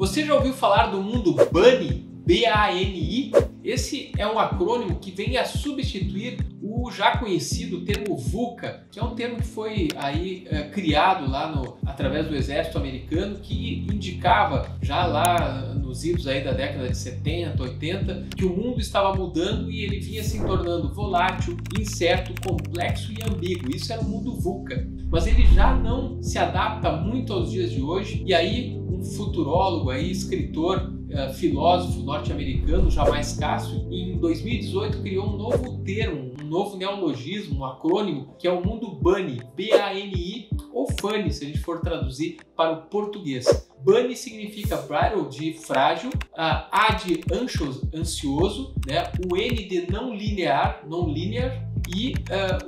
Você já ouviu falar do mundo BANI? B-A-N-I? Esse é um acrônimo que vem a substituir o já conhecido termo VUCA, que é um termo que foi aí criado lá através do exército americano, que indicava já lá nos idos aí da década de 70, 80, que o mundo estava mudando e ele vinha se tornando volátil, incerto, complexo e ambíguo. Isso era o mundo VUCA. Mas ele já não se adapta muito aos dias de hoje, e aí um futurólogo aí, escritor, filósofo norte-americano, Jamais Cassio, em 2018 criou um novo termo, um novo neologismo, um acrônimo, que é o mundo BANI, B-A-N-I, ou FANI, se a gente for traduzir para o português. BANI significa brittle, de frágil, A de ansioso, né? O N de não linear, e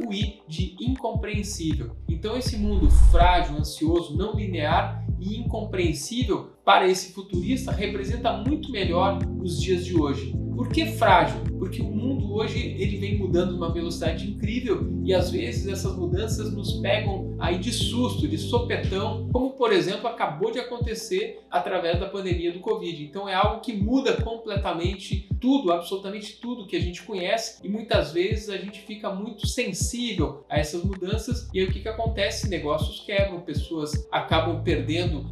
o I de incompreensível. Então esse mundo frágil, ansioso, não linear e incompreensível para esse futurista representa muito melhor os dias de hoje. Por que frágil? Porque o mundo hoje ele vem mudando numa velocidade incrível e às vezes essas mudanças nos pegam aí de susto, de sopetão, como por exemplo acabou de acontecer através da pandemia do Covid. Então é algo que muda completamente tudo, absolutamente tudo que a gente conhece, e muitas vezes a gente fica muito sensível a essas mudanças, e aí o que acontece? Negócios quebram, pessoas acabam perdendo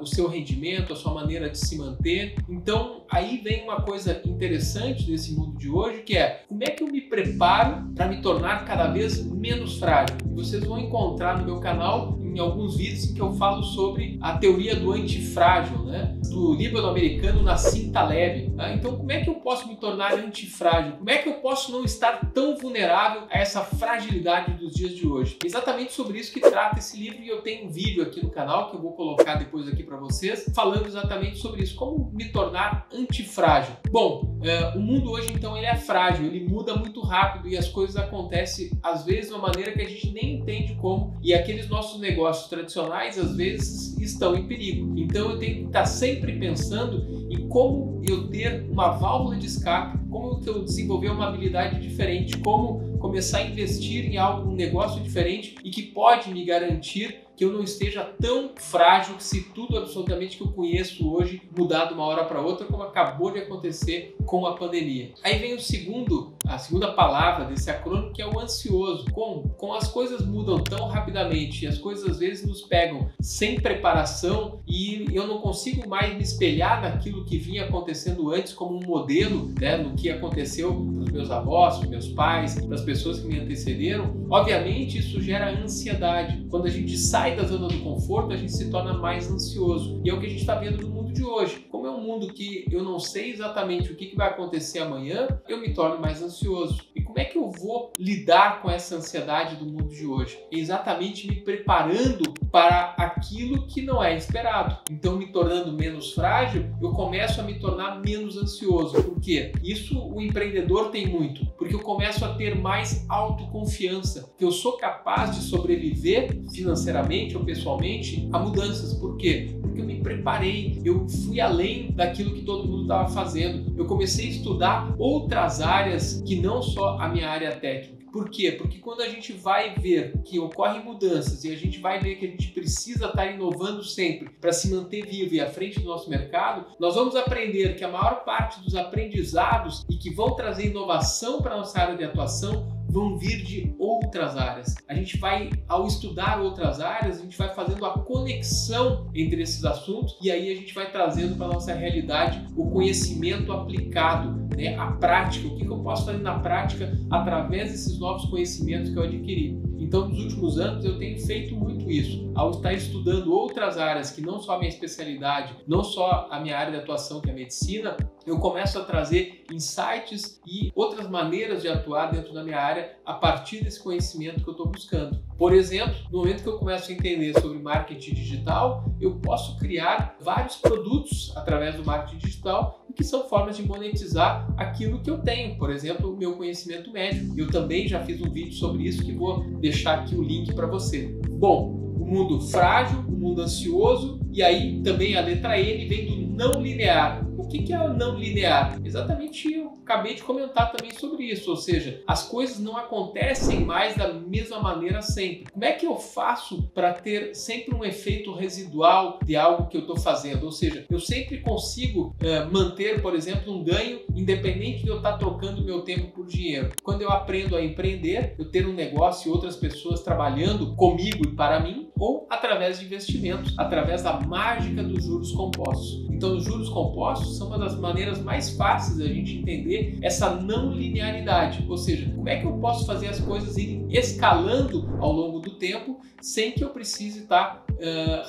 o seu rendimento, a sua maneira de se manter. Então aí vem uma coisa interessante desse mundo de hoje, que é como é que eu me preparo para me tornar cada vez menos frágil. E vocês vão encontrar no meu canal em alguns vídeos em que eu falo sobre a teoria do antifrágil, né? Do líbano-americano Nassim Taleb. Então como é que eu posso me tornar antifrágil? Como é que eu posso não estar tão vulnerável a essa fragilidade dos dias de hoje? Exatamente sobre isso que trata esse livro, e eu tenho um vídeo aqui no canal que eu vou colocar depois aqui para vocês, falando exatamente sobre isso, como me tornar antifrágil. Bom, o mundo hoje então ele é frágil, ele muda muito rápido e as coisas acontecem às vezes de uma maneira que a gente nem entende como, e aqueles nossos negócios tradicionais às vezes estão em perigo. Então eu tenho que estar sempre pensando em como eu ter uma válvula de escape, como eu desenvolver uma habilidade diferente, como começar a investir em algo, um negócio diferente e que pode me garantir que eu não esteja tão frágil se tudo absolutamente que eu conheço hoje mudar de uma hora para outra, como acabou de acontecer com a pandemia. Aí vem a segunda palavra desse acrônimo, que é o ansioso. Como as coisas mudam tão rapidamente e as coisas às vezes nos pegam sem preparação e eu não consigo mais me espelhar naquilo que vinha acontecendo antes como um modelo, né, no que aconteceu para os meus avós, para os meus pais, para as pessoas que me antecederam. Obviamente isso gera ansiedade. Quando a gente sai da zona do conforto, a gente se torna mais ansioso. E é o que a gente está vendo no mundo de hoje. Como é um mundo que eu não sei exatamente o que vai acontecer amanhã, eu me torno mais ansioso. E como é que eu vou lidar com essa ansiedade do mundo de hoje? Exatamente me preparando para aquilo que não é esperado. Então, me tornando menos frágil, eu começo a me tornar menos ansioso. Por quê? Isso o empreendedor tem muito, porque eu começo a ter mais autoconfiança, que eu sou capaz de sobreviver financeiramente ou pessoalmente a mudanças. Por quê? Porque eu me preparei, eu fui além daquilo que todo mundo estava fazendo. Eu comecei a estudar outras áreas que não só a minha área técnica. Por quê? Porque quando a gente vai ver que ocorrem mudanças e a gente vai ver que a gente precisa estar inovando sempre para se manter vivo e à frente do nosso mercado, nós vamos aprender que a maior parte dos aprendizados e que vão trazer inovação para a nossa área de atuação vão vir de outras áreas. A gente vai, ao estudar outras áreas, a gente vai fazendo a conexão entre esses assuntos e aí a gente vai trazendo para a nossa realidade o conhecimento aplicado, né? A prática, o que eu posso fazer na prática através desses novos conhecimentos que eu adquiri. Então, nos últimos anos, eu tenho feito muito isso. Ao estar estudando outras áreas que não só a minha especialidade, não só a minha área de atuação, que é a medicina, eu começo a trazer insights e outras maneiras de atuar dentro da minha área a partir desse conhecimento que eu estou buscando. Por exemplo, no momento que eu começo a entender sobre marketing digital, eu posso criar vários produtos através do marketing digital, que são formas de monetizar aquilo que eu tenho. Por exemplo, o meu conhecimento médico. Eu também já fiz um vídeo sobre isso que vou deixar aqui o link para você. Bom, o mundo frágil, o mundo ansioso, e aí também a letra N vem do não linear. O que é o não linear? Exatamente acabei de comentar também sobre isso, ou seja, as coisas não acontecem mais da mesma maneira sempre. Como é que eu faço para ter sempre um efeito residual de algo que eu estou fazendo? Ou seja, eu sempre consigo manter, por exemplo, um ganho independente de eu estar trocando meu tempo por dinheiro. Quando eu aprendo a empreender, eu ter um negócio e outras pessoas trabalhando comigo e para mim, ou através de investimentos, através da mágica dos juros compostos. Então, os juros compostos são uma das maneiras mais fáceis da gente entender essa não linearidade, ou seja, como é que eu posso fazer as coisas irem escalando ao longo do tempo sem que eu precise estar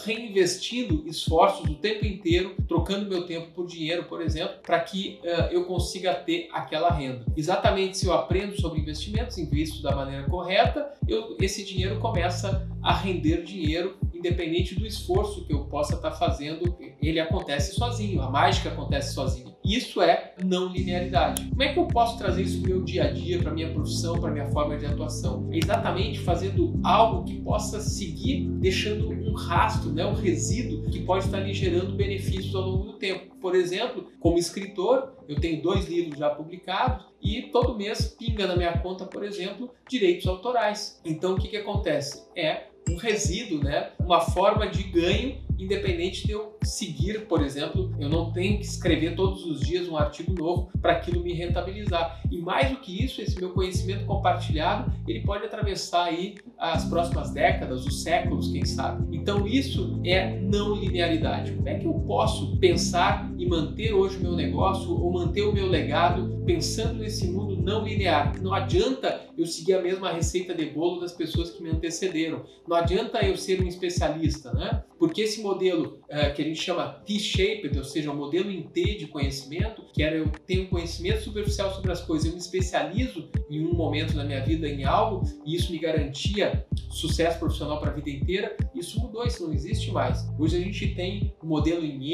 reinvestindo esforços o tempo inteiro, trocando meu tempo por dinheiro, por exemplo, para que eu consiga ter aquela renda. Exatamente, se eu aprendo sobre investimentos, invisto da maneira correta, esse dinheiro começa a render dinheiro, independente do esforço que eu possa estar fazendo, ele acontece sozinho, a mágica acontece sozinho. Isso é não linearidade. Como é que eu posso trazer isso para o meu dia a dia, para a minha profissão, para a minha forma de atuação? É exatamente fazendo algo que possa seguir, deixando um rastro, um resíduo que pode estar lhe gerando benefícios ao longo do tempo. Por exemplo, como escritor, eu tenho 2 livros já publicados e todo mês pinga na minha conta, por exemplo, direitos autorais. Então, o que acontece? É um resíduo, uma forma de ganho, independente de eu seguir, por exemplo, eu não tenho que escrever todos os dias um artigo novo para aquilo me rentabilizar. E mais do que isso, esse meu conhecimento compartilhado, ele pode atravessar aí as próximas décadas, os séculos, quem sabe. Então isso é não linearidade. Como é que eu posso pensar e manter hoje o meu negócio ou manter o meu legado pensando nesse mundo não linear? Não adianta eu seguir a mesma receita de bolo das pessoas que me antecederam. Não adianta eu ser um especialista, Porque esse modelo que a gente chama T-shaped, ou seja, o modelo em T de conhecimento, que era eu tenho um conhecimento superficial sobre as coisas, eu me especializo em um momento da minha vida em algo e isso me garantia sucesso profissional para a vida inteira, isso mudou, isso não existe mais. Hoje a gente tem o modelo em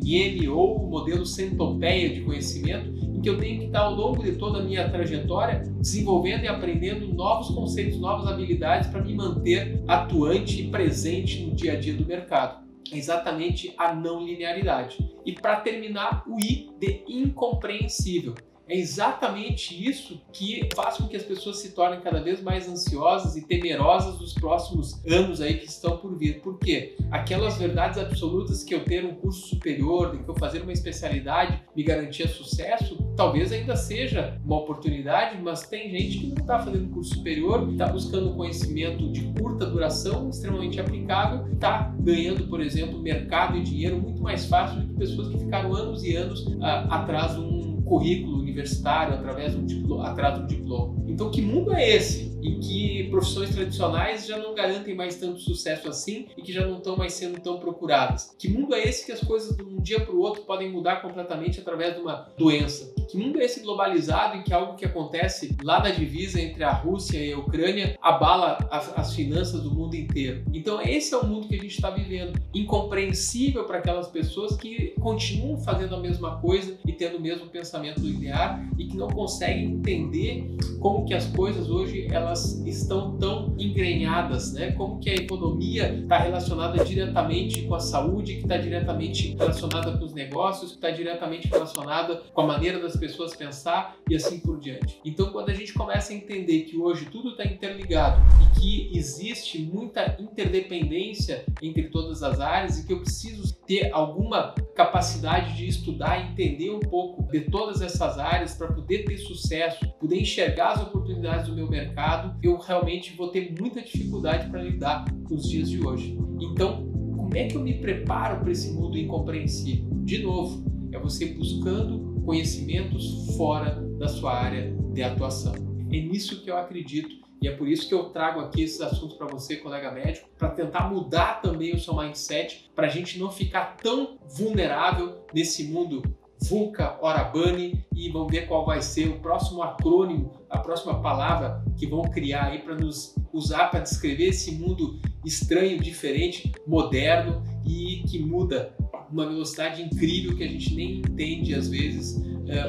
N ou o modelo centopeia de conhecimento, em que eu tenho que estar ao longo de toda a minha trajetória desenvolvendo e aprendendo novos conceitos, novas habilidades para me manter atuante e presente no dia a dia do mercado. É exatamente a não linearidade. E para terminar, o I de incompreensível. É exatamente isso que faz com que as pessoas se tornem cada vez mais ansiosas e temerosas dos próximos anos aí que estão por vir. Por quê? Aquelas verdades absolutas que eu ter um curso superior, de que eu fazer uma especialidade me garantia sucesso, talvez ainda seja uma oportunidade, mas tem gente que não está fazendo curso superior, está buscando um conhecimento de curta duração, extremamente aplicável, está ganhando, por exemplo, mercado e dinheiro muito mais fácil do que pessoas que ficaram anos e anos atrás de um currículo universitário, atrás de um diploma. Então, que mundo é esse em que profissões tradicionais já não garantem mais tanto sucesso assim e que já não estão mais sendo tão procuradas? Que mundo é esse que as coisas de um dia para o outro podem mudar completamente através de uma doença? Que mundo é esse globalizado em que algo que acontece lá na divisa entre a Rússia e a Ucrânia abala as finanças do mundo inteiro? Então, esse é o mundo que a gente está vivendo. Incompreensível para aquelas pessoas que continuam fazendo a mesma coisa e tendo o mesmo pensamento linear e que não conseguem entender como que as coisas hoje elas estão tão engrenhadas, Como que a economia está relacionada diretamente com a saúde, que está diretamente relacionada com os negócios, que está diretamente relacionada com a maneira das pessoas pensar e assim por diante. Então, quando a gente começa a entender que hoje tudo está interligado e que existe muita interdependência entre todas as áreas e que eu preciso ter alguma capacidade de estudar e entender um pouco de todas essas áreas para poder ter sucesso, poder enxergar as oportunidades do meu mercado, eu realmente vou ter muita dificuldade para lidar com os dias de hoje. Então, como é que eu me preparo para esse mundo incompreensível? De novo, é você buscando conhecimentos fora da sua área de atuação. É nisso que eu acredito e é por isso que eu trago aqui esses assuntos para você, colega médico, para tentar mudar também o seu mindset, para a gente não ficar tão vulnerável nesse mundo VUCA, Orabani, e vamos ver qual vai ser o próximo acrônimo, a próxima palavra que vão criar aí para nos usar para descrever esse mundo estranho, diferente, moderno e que muda uma velocidade incrível que a gente nem entende às vezes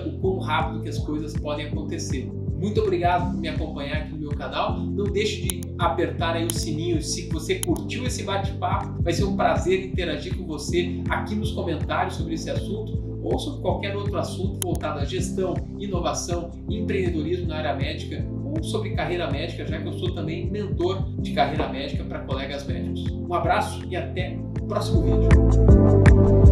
o quão rápido que as coisas podem acontecer. Muito obrigado por me acompanhar aqui no meu canal. Não deixe de apertar aí o sininho se você curtiu esse bate-papo. Vai ser um prazer interagir com você aqui nos comentários sobre esse assunto. ou sobre qualquer outro assunto voltado à gestão, inovação, empreendedorismo na área médica ou sobre carreira médica, já que eu sou também mentor de carreira médica para colegas médicos. Um abraço e até o próximo vídeo.